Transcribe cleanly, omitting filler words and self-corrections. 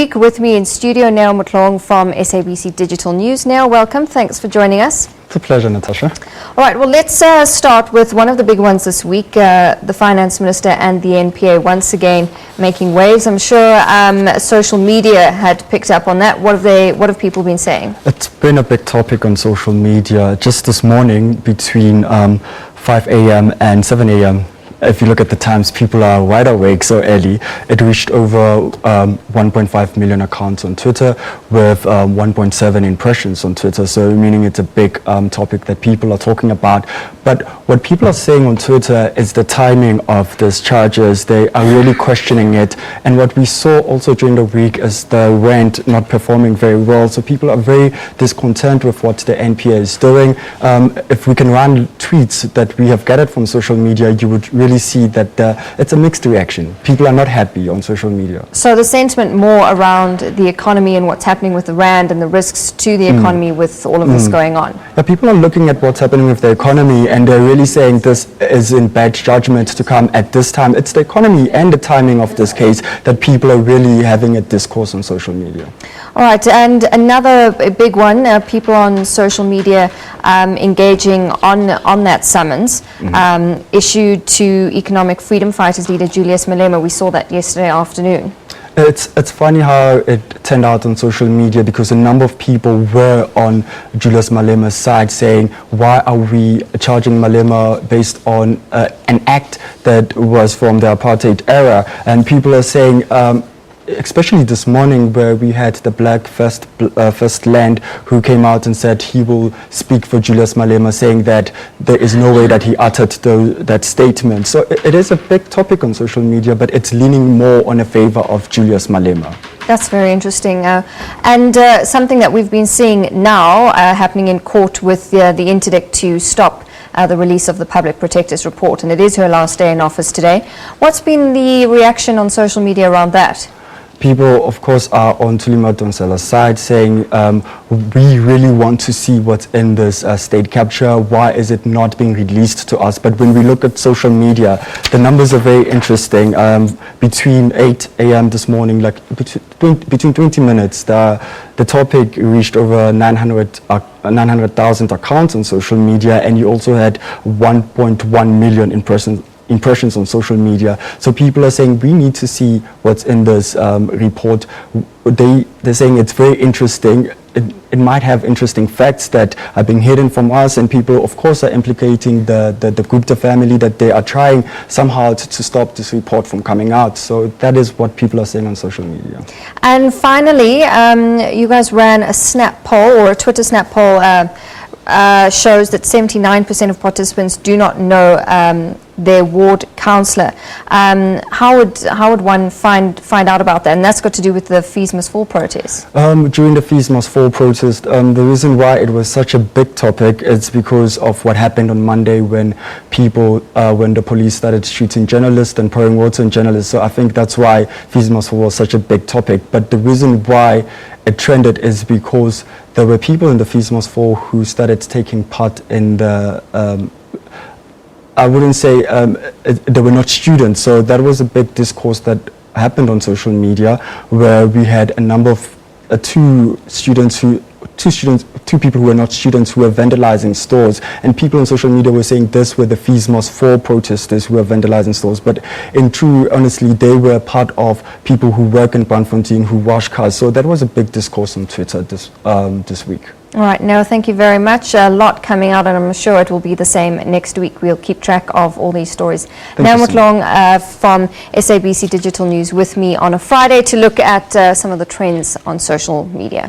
With me in studio, Nell Mutlong from SABC Digital News. Nell, welcome. Thanks for joining us. It's a pleasure, Natasha. All right, well, let's start with one of the big ones this week, the Finance Minister and the NPA once again making waves. I'm sure social media had picked up on that. What have people been saying? It's been a big topic on social media. Just this morning between 5 a.m. and 7 a.m., if you look at the times, people are wide awake so early. It reached over 1.5 million accounts on Twitter with 1.7 impressions on Twitter. So meaning it's a big topic that people are talking about. But what people are saying on Twitter is the timing of these charges. They are really questioning it. And what we saw also during the week is the rand not performing very well. So people are very discontent with what the NPA is doing. If we can run tweets that we have gathered from social media, you would really see that it's a mixed reaction. People are not happy on social media. So the sentiment more around the economy and what's happening with the rand and the risks to the economy with all of this going on. Yeah, people are looking at what's happening with the economy and they're really saying this is in bad judgment to come at this time. It's the economy and the timing of this case that people are really having a discourse on social media. All right, and another big one, people on social media engaging on that summons issued to economic freedom fighters leader Julius Malema. We saw that yesterday afternoon. It's funny how it turned out on social media because a number of people were on Julius Malema's side saying, why are we charging Malema based on an act that was from the apartheid era? And people are saying, especially this morning where we had the Black First Land who came out and said he will speak for Julius Malema, saying that there is no way that he uttered that statement. So it is a big topic on social media, but it's leaning more on a favor of Julius Malema. That's very interesting. And something that we've been seeing now happening in court with the interdict to stop the release of the Public Protector's report, and it is her last day in office today. What's been the reaction on social media around that? People, of course, are on Tulima Donsela's side saying, we really want to see what's in this state capture. Why is it not being released to us? But when we look at social media, the numbers are very interesting. Between 8 a.m. this morning, like between 20 minutes, the topic reached over 900,000 accounts on social media, and you also had 1.1 million impressions on social media. So people are saying we need to see what's in this report. They're saying it's very interesting. It might have interesting facts that are being hidden from us, and people of course are implicating the Gupta family that they are trying somehow to stop this report from coming out. So that is what people are saying on social media. And finally, you guys ran a snap poll, or a Twitter snap poll, shows that 79% of participants do not know their ward councillor. How would one find out about that? And that's got to do with the Fees Must Fall protest. During the Fees Must Fall protest, the reason why it was such a big topic is because of what happened on Monday when when the police started shooting journalists and pouring water on journalists. So I think that's why Fees Must Fall was such a big topic. But the reason why it trended is because there were people in the Fees Must Fall who started taking part in the I wouldn't say they were not students, so that was a big discourse that happened on social media where we had a number of two people who were not students who were vandalizing stores, and people on social media were saying this were the Fees Must Fall protesters who were vandalizing stores, but in true honestly they were part of people who work in Braamfontein who wash cars. So that was a big discourse on Twitter this week. All right, no, thank you very much. A lot coming out, and I'm sure it will be the same next week. We'll keep track of all these stories. Nell Mutlong from SABC Digital News with me on a Friday to look at some of the trends on social media.